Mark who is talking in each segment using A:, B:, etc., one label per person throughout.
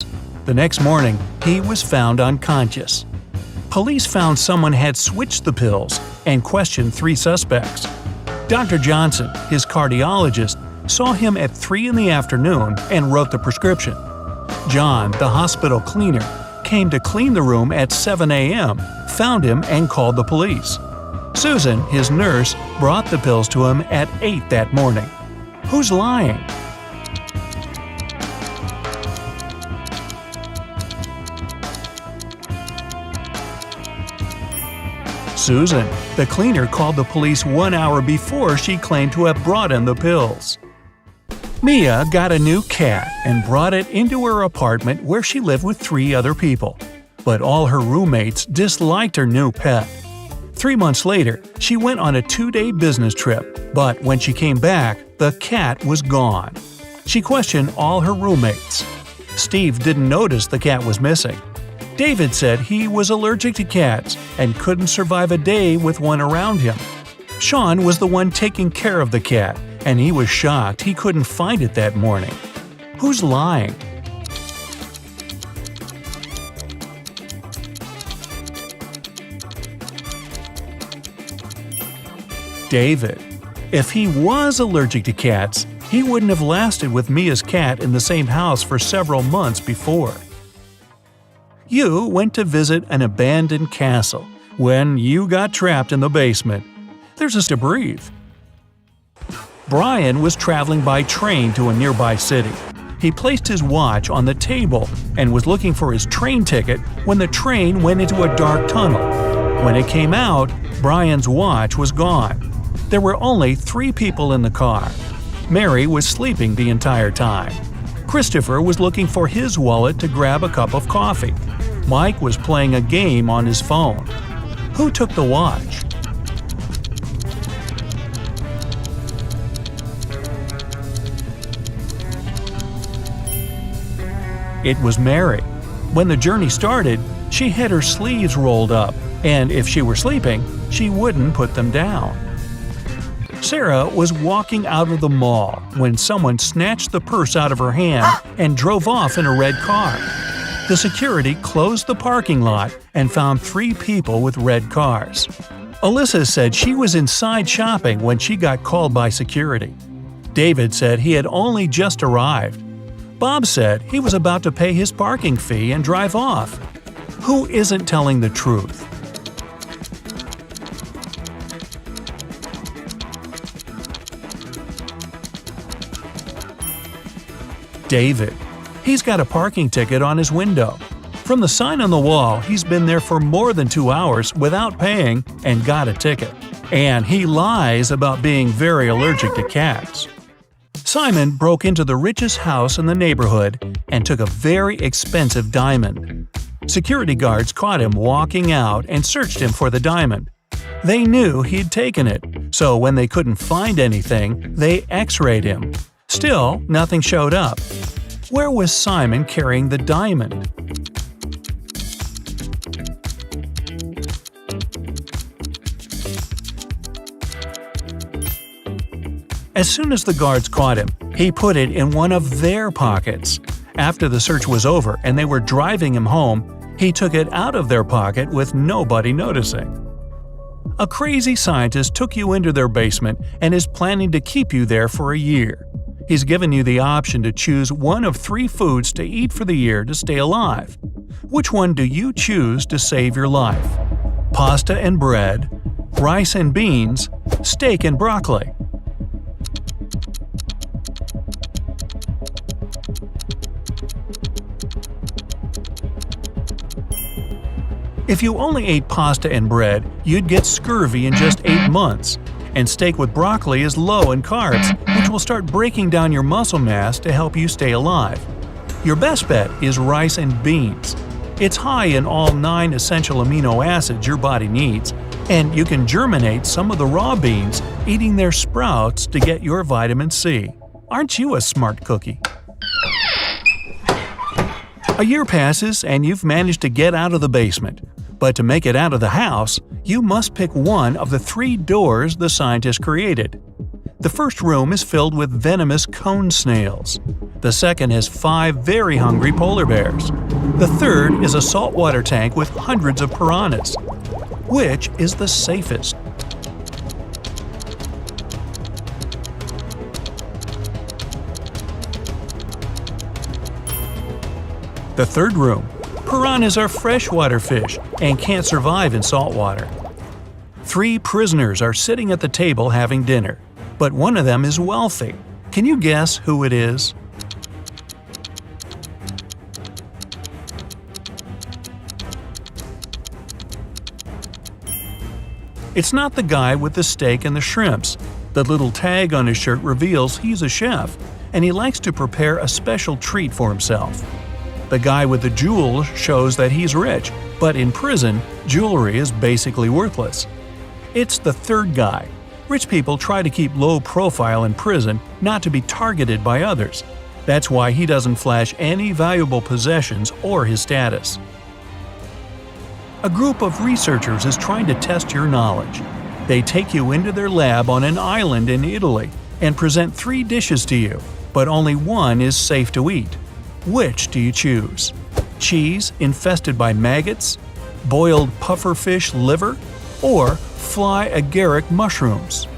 A: The next morning, he was found unconscious. Police found someone had switched the pills and questioned 3 suspects. Dr. Johnson, his cardiologist, saw him at 3 in the afternoon and wrote the prescription. John, the hospital cleaner, came to clean the room at 7 a.m., found him and called the police. Susan, his nurse, brought the pills to him at 8 that morning. Who's lying? Susan, the cleaner, called the police 1 hour before she claimed to have brought him the pills. Mia got a new cat and brought it into her apartment where she lived with 3 other people. But all her roommates disliked her new pet. 3 months later, she went on a 2-day business trip, but when she came back, the cat was gone. She questioned all her roommates. Steve didn't notice the cat was missing. David said he was allergic to cats and couldn't survive a day with one around him. Sean was the one taking care of the cat, and he was shocked he couldn't find it that morning. Who's lying? David. If he was allergic to cats, he wouldn't have lasted with Mia's cat in the same house for several months before. You went to visit an abandoned castle when you got trapped in the basement. There's a to breathe. Brian was traveling by train to a nearby city. He placed his watch on the table and was looking for his train ticket when the train went into a dark tunnel. When it came out, Brian's watch was gone. There were only 3 people in the car. Mary was sleeping the entire time. Christopher was looking for his wallet to grab a cup of coffee. Mike was playing a game on his phone. Who took the watch? It was Mary. When the journey started, she had her sleeves rolled up, and if she were sleeping, she wouldn't put them down. Sarah was walking out of the mall when someone snatched the purse out of her hand and drove off in a red car. The security closed the parking lot and found 3 people with red cars. Alyssa said she was inside shopping when she got called by security. David said he had only just arrived. Bob said he was about to pay his parking fee and drive off. Who isn't telling the truth? David. He's got a parking ticket on his window. From the sign on the wall, he's been there for more than 2 hours without paying and got a ticket. And he lies about being very allergic to cats. Simon broke into the richest house in the neighborhood and took a very expensive diamond. Security guards caught him walking out and searched him for the diamond. They knew he'd taken it, so when they couldn't find anything, they X-rayed him. Still, nothing showed up. Where was Simon carrying the diamond? As soon as the guards caught him, he put it in one of their pockets. After the search was over and they were driving him home, he took it out of their pocket with nobody noticing. A crazy scientist took you into their basement and is planning to keep you there for a year. He's given you the option to choose one of 3 foods to eat for the year to stay alive. Which one do you choose to save your life? Pasta and bread, rice and beans, steak and broccoli. If you only ate pasta and bread, you'd get scurvy in just 8 months. And steak with broccoli is low in carbs, which will start breaking down your muscle mass to help you stay alive. Your best bet is rice and beans. It's high in all 9 essential amino acids your body needs, and you can germinate some of the raw beans, eating their sprouts to get your vitamin C. Aren't you a smart cookie? A year passes and you've managed to get out of the basement. But to make it out of the house, you must pick one of the 3 doors the scientists created. The first room is filled with venomous cone snails. The second has 5 very hungry polar bears. The third is a saltwater tank with hundreds of piranhas. Which is the safest? The third room. Piranhas are freshwater fish and can't survive in salt water. 3 prisoners are sitting at the table having dinner, but one of them is wealthy. Can you guess who it is? It's not the guy with the steak and the shrimps. The little tag on his shirt reveals he's a chef, and he likes to prepare a special treat for himself. The guy with the jewels shows that he's rich, but in prison, jewelry is basically worthless. It's the third guy. Rich people try to keep low profile in prison not to be targeted by others. That's why he doesn't flash any valuable possessions or his status. A group of researchers is trying to test your knowledge. They take you into their lab on an island in Italy and present 3 dishes to you, but only one is safe to eat. Which do you choose? Cheese infested by maggots, boiled pufferfish liver, or fly agaric mushrooms?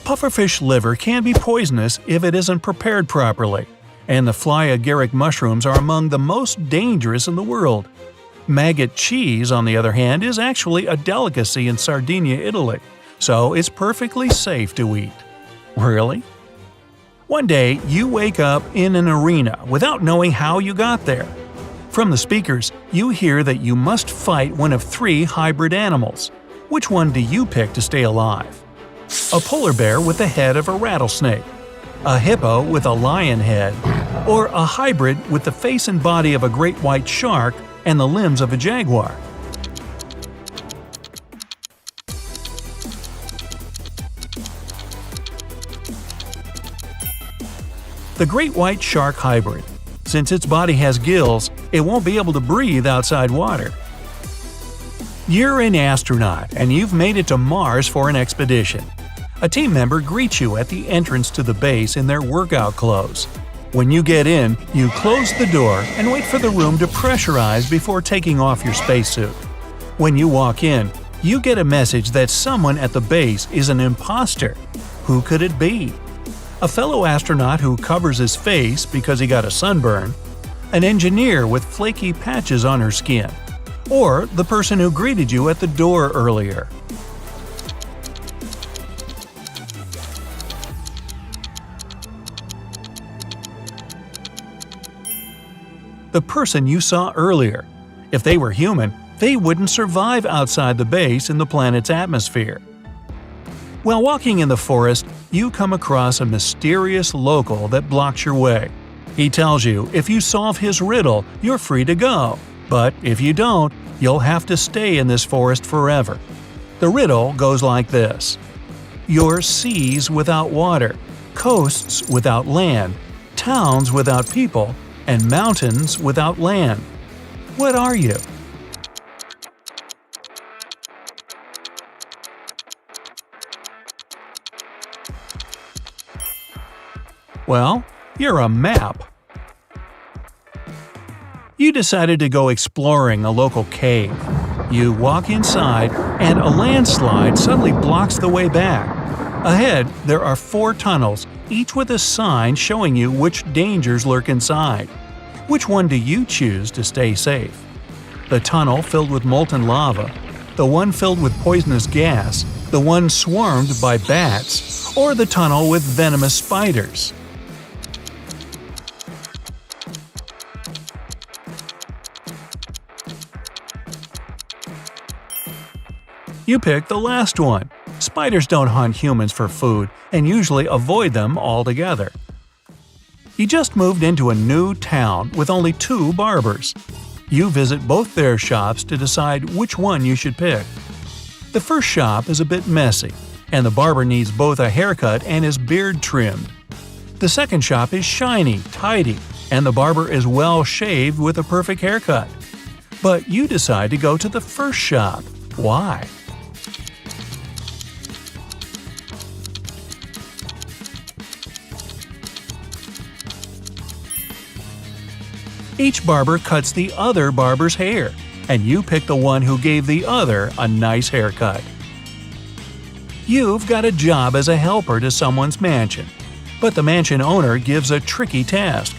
A: Pufferfish liver can be poisonous if it isn't prepared properly, and the fly agaric mushrooms are among the most dangerous in the world. Maggot cheese, on the other hand, is actually a delicacy in Sardinia, Italy, so it's perfectly safe to eat. Really? One day, you wake up in an arena without knowing how you got there. From the speakers, you hear that you must fight one of 3 hybrid animals. Which one do you pick to stay alive? A polar bear with the head of a rattlesnake, a hippo with a lion head, or a hybrid with the face and body of a great white shark and the limbs of a jaguar? The great white shark hybrid. Since its body has gills, it won't be able to breathe outside water. You're an astronaut and you've made it to Mars for an expedition. A team member greets you at the entrance to the base in their workout clothes. When you get in, you close the door and wait for the room to pressurize before taking off your spacesuit. When you walk in, you get a message that someone at the base is an imposter. Who could it be? A fellow astronaut who covers his face because he got a sunburn, an engineer with flaky patches on her skin, or the person who greeted you at the door earlier. The person you saw earlier. If they were human, they wouldn't survive outside the base in the planet's atmosphere. While walking in the forest, you come across a mysterious local that blocks your way. He tells you if you solve his riddle, you're free to go. But if you don't, you'll have to stay in this forest forever. The riddle goes like this: You're seas without water, coasts without land, towns without people, and mountains without land. What are you? Well, you're a map. You decided to go exploring a local cave. You walk inside, and a landslide suddenly blocks the way back. Ahead, there are 4 tunnels, each with a sign showing you which dangers lurk inside. Which one do you choose to stay safe? The tunnel filled with molten lava, the one filled with poisonous gas, the one swarmed by bats, or the tunnel with venomous spiders? You picked the last one. Spiders don't hunt humans for food and usually avoid them altogether. You just moved into a new town with only 2 barbers. You visit both their shops to decide which one you should pick. The first shop is a bit messy, and the barber needs both a haircut and his beard trimmed. The second shop is shiny, tidy, and the barber is well shaved with a perfect haircut. But you decide to go to the first shop. Why? Each barber cuts the other barber's hair, and you pick the one who gave the other a nice haircut. You've got a job as a helper to someone's mansion, but the mansion owner gives a tricky task.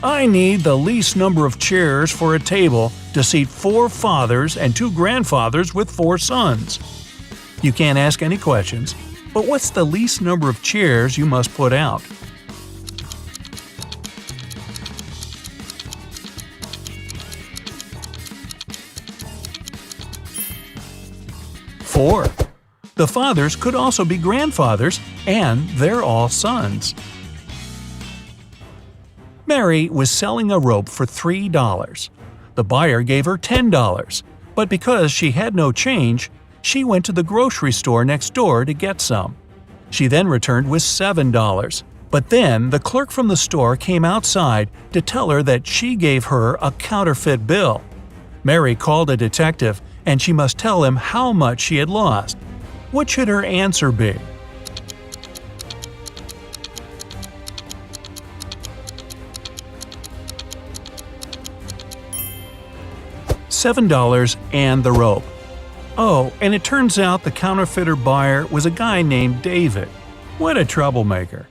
A: I need the least number of chairs for a table to seat 4 fathers and 2 grandfathers with 4 sons. You can't ask any questions, but what's the least number of chairs you must put out? Four. The fathers could also be grandfathers, and they're all sons. Mary was selling a rope for $3. The buyer gave her $10, but because she had no change, she went to the grocery store next door to get some. She then returned with $7, but then the clerk from the store came outside to tell her that she gave her a counterfeit bill. Mary called a detective, and she must tell him how much she had lost. What should her answer be? $7 and the rope. Oh, and it turns out the counterfeiter buyer was a guy named David. What a troublemaker.